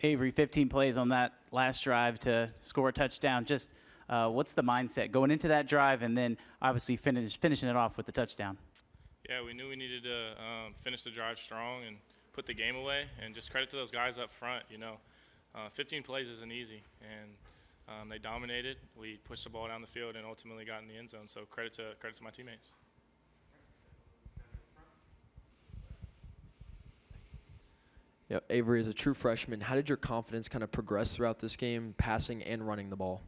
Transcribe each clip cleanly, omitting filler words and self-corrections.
Avery, 15 plays on that last drive to score a touchdown. Just what's the mindset going into that drive and then obviously finishing it off with the touchdown? Yeah, we knew we needed to finish the drive strong and put the game away, and just credit to those guys up front. 15 plays isn't easy, and they dominated. We pushed the ball down the field and ultimately got in the end zone. So credit to my teammates. Yeah, Avery, as a true freshman, how did your confidence kind of progress throughout this game, passing and running the ball?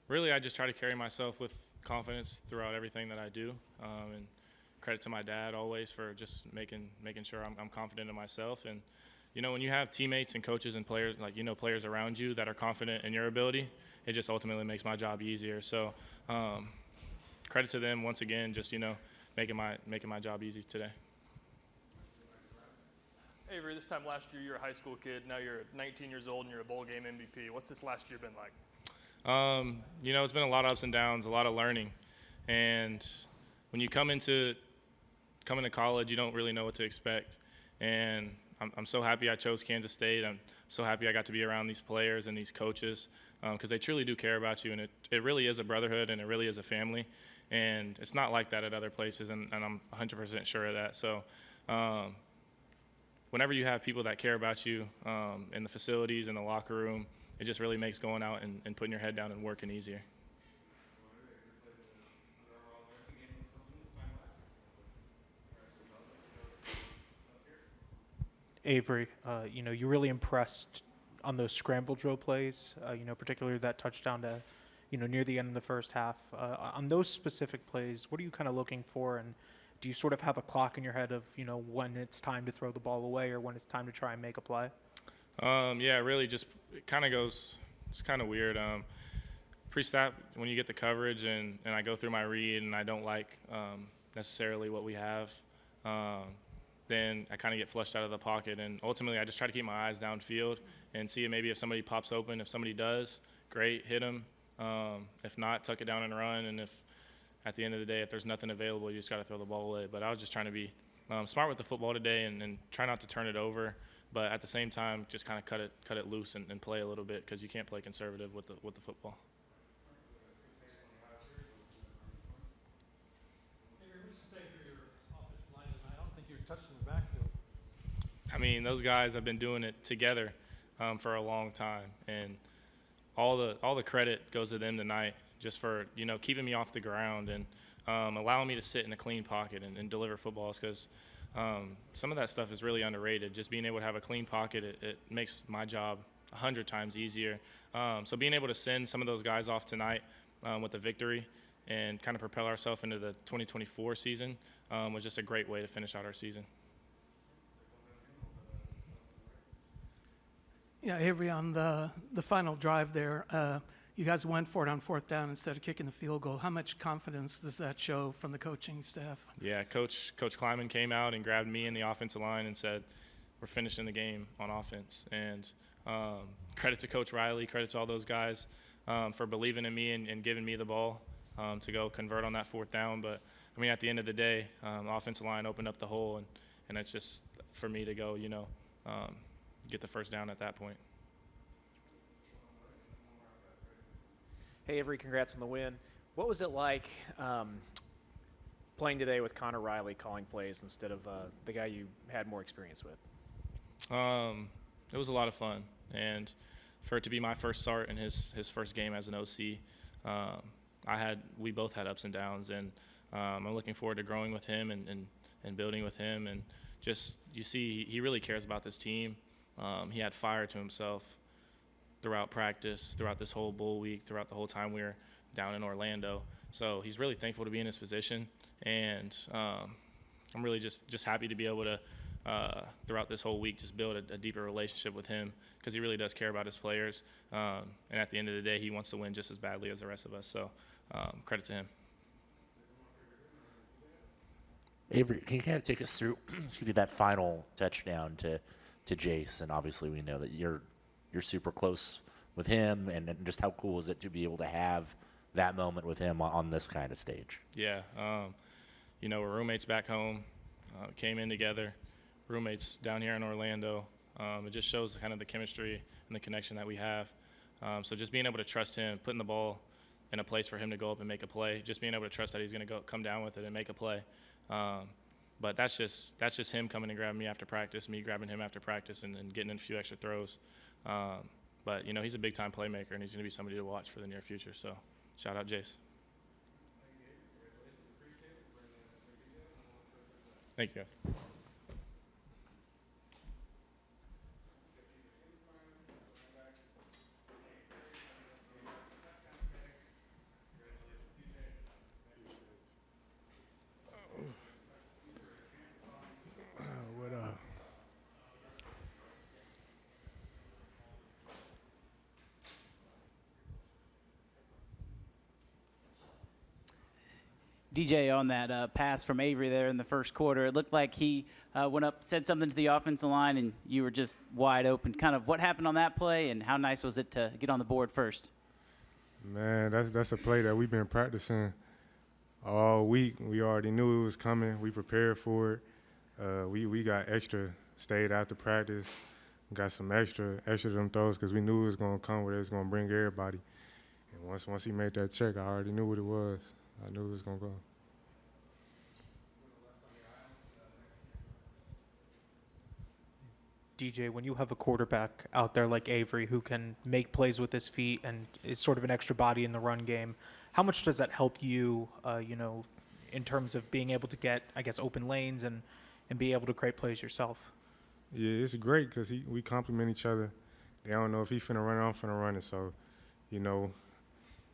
Really, I just try to carry myself with confidence throughout everything that I do, and credit to my dad always for just making sure I'm confident in myself. And when you have teammates and coaches and players, players around you that are confident in your ability, it just ultimately makes my job easier. So credit to them once again, just making my job easy today. Avery, this time last year you were a high school kid. Now you're 19 years old and you're a bowl game MVP. What's this last year been like? It's been a lot of ups and downs, a lot of learning. And when you come into college, you don't really know what to expect. And I'm so happy I chose Kansas State. I'm so happy I got to be around these players and these coaches because they truly do care about you. And it really is a brotherhood and it really is a family. And it's not like that at other places, and I'm 100% sure of that. So whenever you have people that care about you in the facilities, in the locker room, it just really makes going out and putting your head down and working easier. Avery, you really impressed on those scramble drill plays, particularly that touchdown to, near the end of the first half. On those specific plays, what are you kind of looking for, and do you sort of have a clock in your head of, when it's time to throw the ball away or when it's time to try and make a play? Yeah, really just it kind of goes – it's kind of weird. Pre-snap, when you get the coverage and I go through my read and I don't like necessarily what we have, then I kind of get flushed out of the pocket. And ultimately, I just try to keep my eyes downfield and see maybe if somebody pops open. If somebody does, great, hit them. If not, tuck it down and run. And if at the end of the day, if there's nothing available, you just got to throw the ball away. But I was just trying to be smart with the football today and try not to turn it over. But at the same time, just kind of cut it loose and play a little bit because you can't play conservative with the football. I mean, those guys have been doing it together for a long time, and all the credit goes to them tonight, just for keeping me off the ground and allowing me to sit in a clean pocket and deliver footballs. Because some of that stuff is really underrated. Just being able to have a clean pocket, it makes my job 100 times easier. So being able to send some of those guys off tonight with a victory and kind of propel ourselves into the 2024 season was just a great way to finish out our season. Yeah, Avery, on the final drive there, you guys went for it on fourth down instead of kicking the field goal. How much confidence does that show from the coaching staff? Yeah, Coach Kleiman came out and grabbed me in the offensive line and said, we're finishing the game on offense. And credit to Coach Riley, credit to all those guys for believing in me and giving me the ball to go convert on that fourth down. But, I mean, at the end of the day, offensive line opened up the hole, and it's just for me to go, get the first down at that point. Hey, Avery, congrats on the win. What was it like playing today with Connor Riley calling plays instead of the guy you had more experience with? It was a lot of fun, and for it to be my first start in his first game as an OC, we both had ups and downs, and I'm looking forward to growing with him and building with him, and just you see he really cares about this team. He had fire to himself throughout practice, throughout this whole bowl week, throughout the whole time we were down in Orlando. So he's really thankful to be in his position, and I'm really just happy to be able to, throughout this whole week, just build a deeper relationship with him because he really does care about his players. And at the end of the day, he wants to win just as badly as the rest of us. So credit to him. Avery, can you kind of take us through that final touchdown to Jace? And obviously we know that you're super close with him, and just how cool is it to be able to have that moment with him on this kind of stage? Yeah, we're roommates back home, came in together, roommates down here in Orlando. It just shows kind of the chemistry and the connection that we have. So just being able to trust him, putting the ball in a place for him to go up and make a play, just being able to trust that he's going to come down with it and make a play. But that's just him coming and grabbing me after practice, me grabbing him after practice, and getting in a few extra throws. But, he's a big-time playmaker, and he's going to be somebody to watch for the near future. So shout out Jace. Thank you, guys. DJ, on that pass from Avery there in the first quarter, it looked like he went up, said something to the offensive line, and you were just wide open. Kind of what happened on that play, and how nice was it to get on the board first? Man, that's a play that we've been practicing all week. We already knew it was coming. We prepared for it. We got extra, stayed after practice, got some extra of them throws because we knew it was going to come where it was going to bring everybody. And once he made that check, I already knew what it was. I knew it was going to go. DJ, when you have a quarterback out there like Avery who can make plays with his feet and is sort of an extra body in the run game, how much does that help you, in terms of being able to get, I guess, open lanes and be able to create plays yourself? Yeah, it's great because we complement each other. They don't know if he's finna run it, I'm finna run it. So,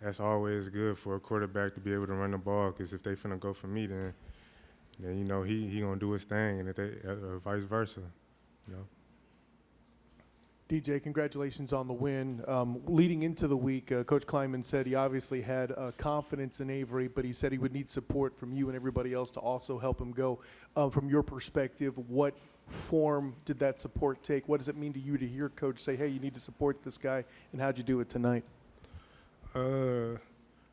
that's always good for a quarterback to be able to run the ball because if they finna go for me, then he gonna do his thing, and if they vice versa, DJ, congratulations on the win. Leading into the week, Coach Kleinman said he obviously had confidence in Avery, but he said he would need support from you and everybody else to also help him go. From your perspective, what form did that support take? What does it mean to you to hear Coach say, hey, you need to support this guy, and how'd you do it tonight?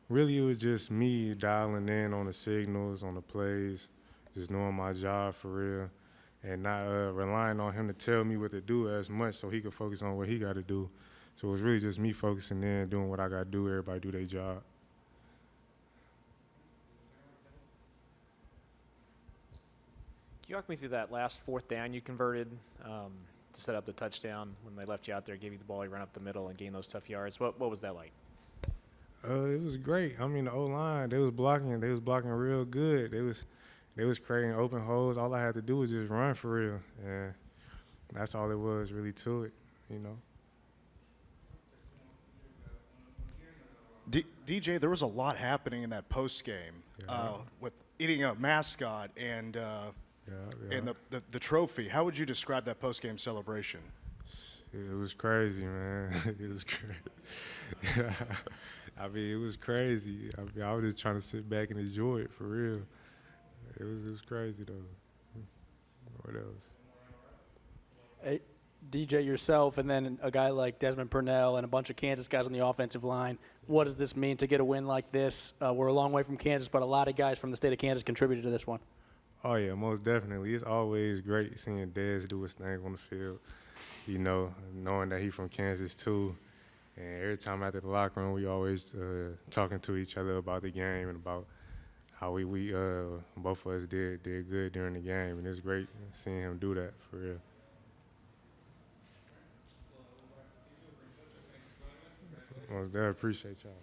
Really, it was just me dialing in on the signals, on the plays, just knowing my job for real, and not relying on him to tell me what to do as much so he could focus on what he got to do. So it was really just me focusing in, doing what I got to do, everybody do their job. Can you walk me through that last fourth down you converted to set up the touchdown when they left you out there, gave you the ball, you ran up the middle and gained those tough yards? What was that like? It was great. I mean, the O-line, they was blocking real good. They was creating open holes. All I had to do was just run for real, and that's all it was really to it, DJ, there was a lot happening in that post game with eating a mascot and the trophy. How would you describe that post game celebration? It was crazy, man. It was crazy. I mean, it was crazy. I was just trying to sit back and enjoy it for real. It was crazy though. What else? Hey, DJ, yourself, and then a guy like Desmond Purnell and a bunch of Kansas guys on the offensive line. What does this mean to get a win like this? We're a long way from Kansas, but a lot of guys from the state of Kansas contributed to this one. Oh yeah, most definitely. It's always great seeing Dez do his thing on the field. Knowing that he's from Kansas too. And every time after the locker room, we always talking to each other about the game and about how we both of us did good during the game. And it's great seeing him do that for real. Well, I appreciate y'all.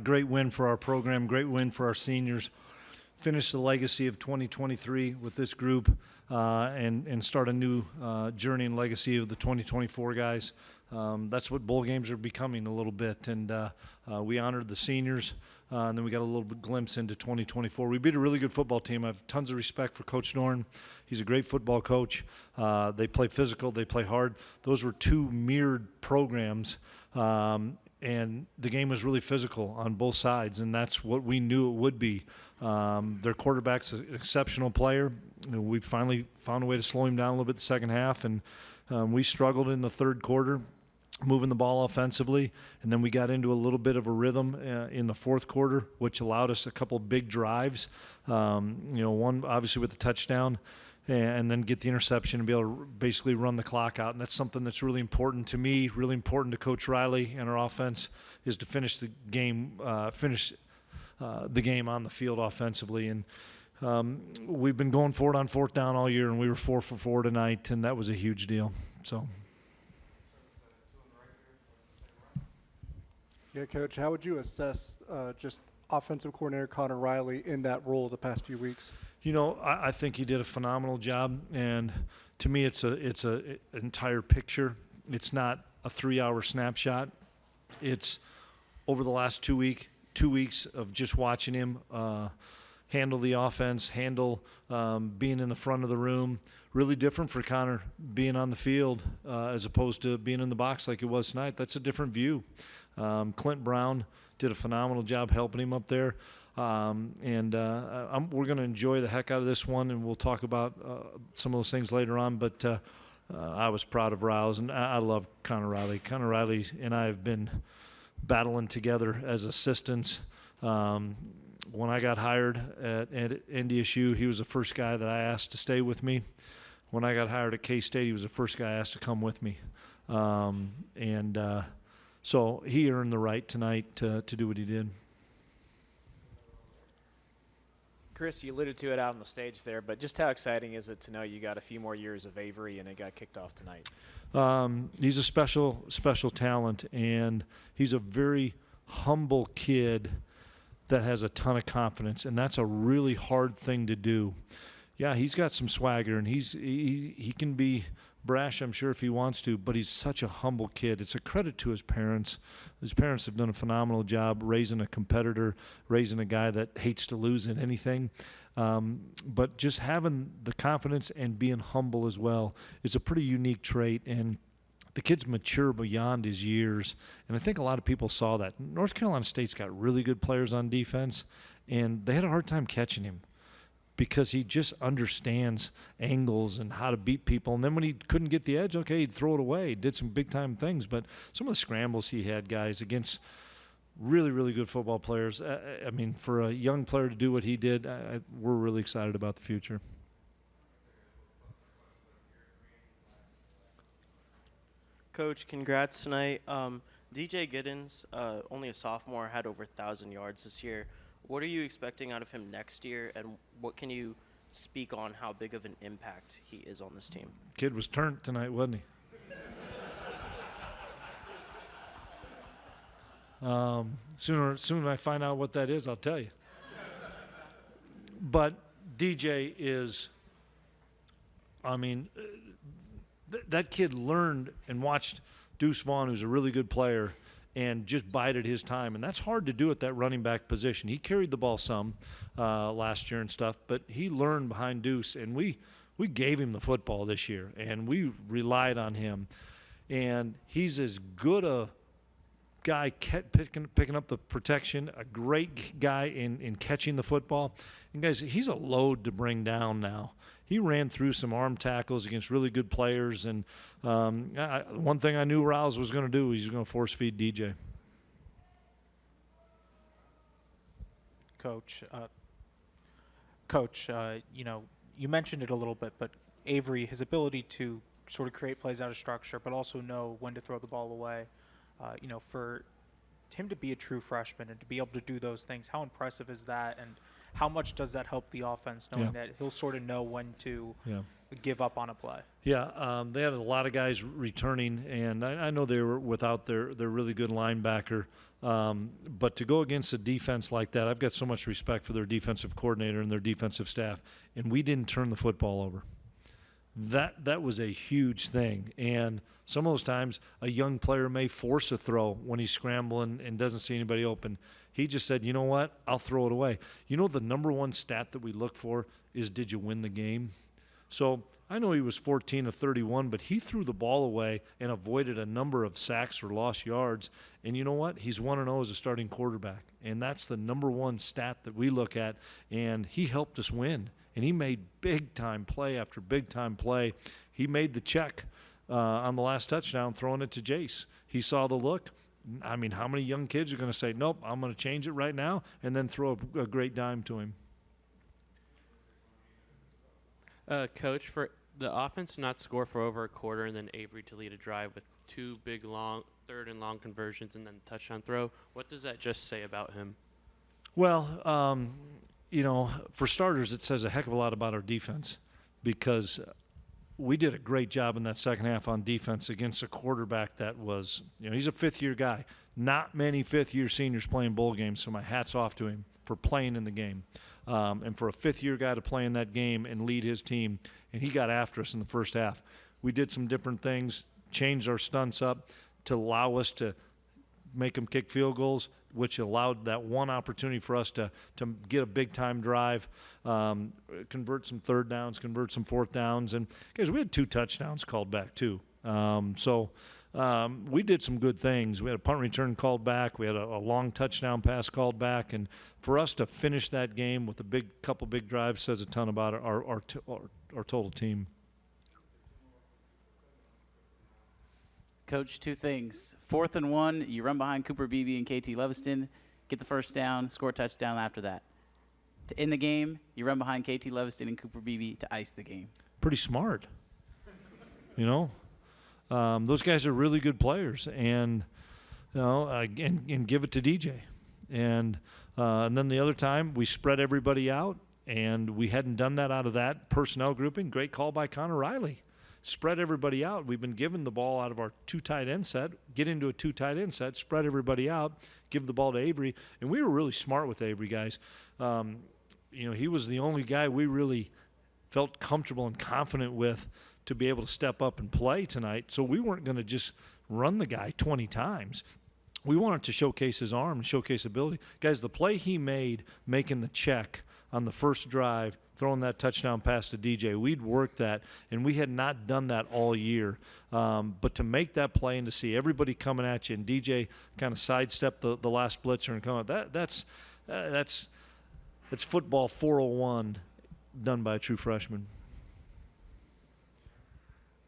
Great win for our program, great win for our seniors. Finish the legacy of 2023 with this group and start a new journey and legacy of the 2024 guys. That's what bowl games are becoming a little bit. And we honored the seniors, and then we got a little bit glimpse into 2024. We beat a really good football team. I have tons of respect for Coach Dorn. He's a great football coach. They play physical. They play hard. Those were two mirrored programs. and the game was really physical on both sides, and that's what we knew it would be. Their quarterback's an exceptional player. We finally found a way to slow him down a little bit the second half, and we struggled in the third quarter, moving the ball offensively, and then we got into a little bit of a rhythm in the fourth quarter, which allowed us a couple big drives. One obviously with the touchdown, and then get the interception and be able to basically run the clock out. And that's something that's really important to me, really important to Coach Riley and our offense, is to finish the game on the field offensively. And we've been going for it on fourth down all year, and we were 4 for 4 tonight, and that was a huge deal. So. Yeah, Coach, how would you assess just offensive coordinator Connor Riley in that role the past few weeks? I think he did a phenomenal job, and to me, it's an entire picture. It's not a 3-hour snapshot. It's over the last 2 weeks of just watching him handle the offense, being in the front of the room. Really different for Connor being on the field as opposed to being in the box like it was tonight. That's a different view. Clint Brown did a phenomenal job helping him up there. We're going to enjoy the heck out of this one, and we'll talk about some of those things later on. But I was proud of Riles, and I love Connor Riley. Connor Riley and I have been battling together as assistants. When I got hired at NDSU, he was the first guy that I asked to stay with me. When I got hired at K-State, he was the first guy I asked to come with me. So he earned the right tonight to do what he did. Chris, you alluded to it out on the stage there, but just how exciting is it to know you got a few more years of Avery and it got kicked off tonight? He's a special talent, and he's a very humble kid that has a ton of confidence, and that's a really hard thing to do. Yeah, he's got some swagger, and he can be brash, I'm sure, if he wants to, but he's such a humble kid. It's a credit to his parents. His parents have done a phenomenal job raising a competitor, raising a guy that hates to lose in anything. But just having the confidence and being humble as well is a pretty unique trait, and the kid's mature beyond his years, and I think a lot of people saw that. North Carolina State's got really good players on defense, and they had a hard time catching him, because he just understands angles and how to beat people. And then when he couldn't get the edge, okay, he'd throw it away. He did some big-time things. But some of the scrambles he had, guys, against really, really good football players, for a young player to do what he did, we're really excited about the future. Coach, congrats tonight. DJ Giddens, only a sophomore, had over 1,000 yards this year. What are you expecting out of him next year, and what can you speak on how big of an impact he is on this team? Kid was turned tonight, wasn't he? Soon as I find out what that is, I'll tell you. But DJ is, that kid learned and watched Deuce Vaughn, who's a really good player, and just bided his time. And that's hard to do at that running back position. He carried the ball some last year and stuff, but he learned behind Deuce, and we gave him the football this year, and we relied on him. And he's as good a guy picking up the protection, a great guy in catching the football. And, guys, he's a load to bring down now. He ran through some arm tackles against really good players, and one thing I knew Riles was going to do, he's going to force feed DJ. Coach, you mentioned it a little bit, but Avery, his ability to sort of create plays out of structure, but also know when to throw the ball away, for him to be a true freshman and to be able to do those things, how impressive is that, and how much does that help the offense, knowing that he'll sort of know when to give up on a play? Yeah, they had a lot of guys returning, and I know they were without their really good linebacker. But to go against a defense like that, I've got so much respect for their defensive coordinator and their defensive staff, and we didn't turn the football over. That was a huge thing, and some of those times a young player may force a throw when he's scrambling and doesn't see anybody open. He just said, you know what, I'll throw it away. You know, the number one stat that we look for is, did you win the game? So I know he was 14 of 31, but he threw the ball away and avoided a number of sacks or lost yards. And you know what? He's 1-0 as a starting quarterback. And that's the number one stat that we look at. And he helped us win. And he made big-time play after big-time play. He made the check on the last touchdown, throwing it to Jace. He saw the look. I mean, how many young kids are going to say, nope, I'm going to change it right now, and then throw a great dime to him? Coach, for the offense to not score for over a quarter and then Avery to lead a drive with two big long third and long conversions and then the touchdown throw, what does that just say about him? Well, you know, for starters, it says a heck of a lot about our defense because we did a great job in that second half on defense against a quarterback that was, you know, he's a fifth-year guy. Not many fifth-year seniors playing bowl games, so my hat's off to him for playing in the game. And for a fifth-year guy to play in that game and lead his team, and he got after us in the first half. We did some different things, changed our stunts up to allow us to make them kick field goals, which allowed that one opportunity for us to get a big-time drive, convert some third downs, convert some fourth downs. And, guys, we had 2 touchdowns called back too. We did some good things. We had a punt return called back. We had a long touchdown pass called back. And for us to finish that game with a couple big drives says a ton about our total team. Coach, 2 things. 4th and 1, you run behind Cooper Beebe and KT Leviston, get the first down, score a touchdown after that. To end the game, you run behind KT Leviston and Cooper Beebe to ice the game. Pretty smart. You know? Those guys are really good players, and you know, and give it to DJ. And then the other time, we spread everybody out, and we hadn't done that out of that personnel grouping. Great call by Connor Riley. Spread everybody out. We've been given the ball out of our 2 tight end set, get into a 2 tight end set, spread everybody out, give the ball to Avery. And we were really smart with Avery, guys. You know, he was the only guy we really felt comfortable and confident with to be able to step up and play tonight. So we weren't going to just run the guy 20 times. We wanted to showcase his arm and showcase ability. Guys, the play he made, making the check on the first drive, throwing that touchdown pass to DJ, we'd worked that, and we had not done that all year. But to make that play and to see everybody coming at you and DJ kind of sidestep the last blitzer and come out, that's football 401 done by a true freshman.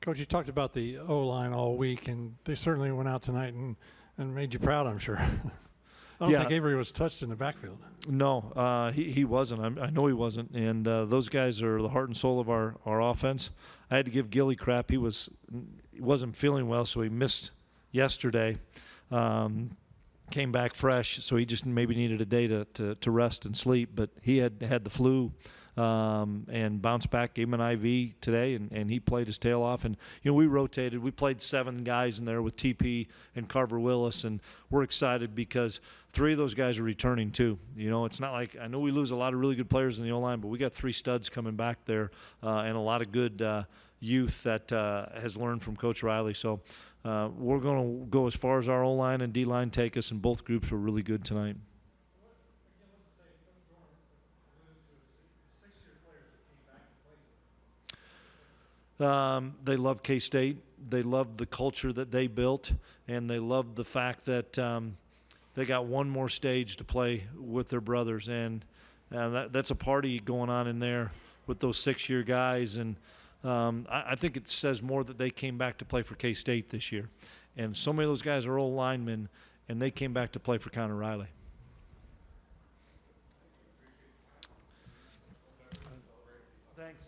Coach, you talked about the O-line all week, and they certainly went out tonight and made you proud, I'm sure. I don't think Avery was touched in the backfield. No, he wasn't. I know he wasn't. And those guys are the heart and soul of our offense. I had to give Gilly crap. He wasn't feeling well, so he missed yesterday. Came back fresh, so he just maybe needed a day to rest and sleep. But he had the flu. And bounced back, gave him an IV today, and he played his tail off. And, you know, we rotated. We played 7 guys in there with TP and Carver Willis, and we're excited because 3 of those guys are returning too. You know, it's not like – I know we lose a lot of really good players in the O-line, but we got 3 studs coming back there and a lot of good youth that has learned from Coach Riley. So we're going to go as far as our O-line and D-line take us, and both groups were really good tonight. They love K-State. They love the culture that they built, and they love the fact that they got one more stage to play with their brothers. And that's a party going on in there with those 6-year guys. And I think it says more that they came back to play for K-State this year. And so many of those guys are old linemen, and they came back to play for Connor Riley. Thanks.